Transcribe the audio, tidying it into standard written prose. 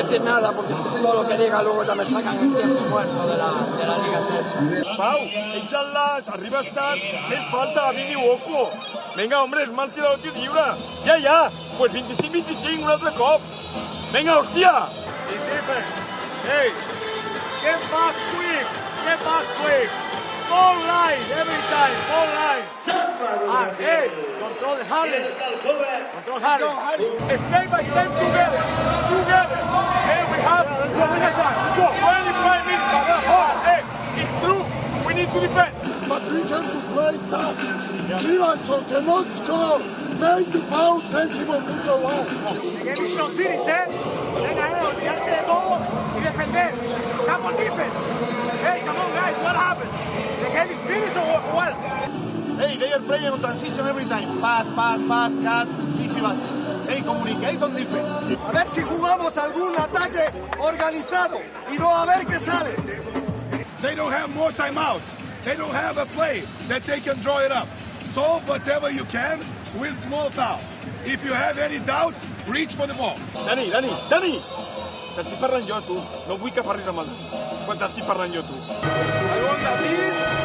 decir nada porque todo lo que diga luego ya me sacan el tiempo muerto de la Liga Endesa. Pau, échalas, arriba estás, hace falta, Vini Woco. Venga, hombre, es mal tirado que lliure. Ya, pues 25-25, un altre cop. Venga, hòstia! Hey, get back quick. Ball line, every time, ball line. And hey, control Harding. Step by step together. Hey, we have 25 minutes. Hey, it's true. We need to defend. But we have to play tough. Chivas cannot score. Make the foul, send him on the wall. The game is not finished, eh? Venga, olvidarse de todo y defender. Come on, defense. Hey, come on, guys, what happened? The game is finished or what? Hey, they are playing on transition every time. Pass, cut, easy basket. Hey, communicate on defense. A ver si jugamos algún ataque organizado y no a ver qué sale. They don't have more timeouts. They don't have a play that they can draw it up. Solve whatever you can with small foul. If you have any doubts, reach for the ball. Dani! T'estic parlant jo, tu. No vull que parlis amb el... Quan t'estic parlant jo, tu. I want that this.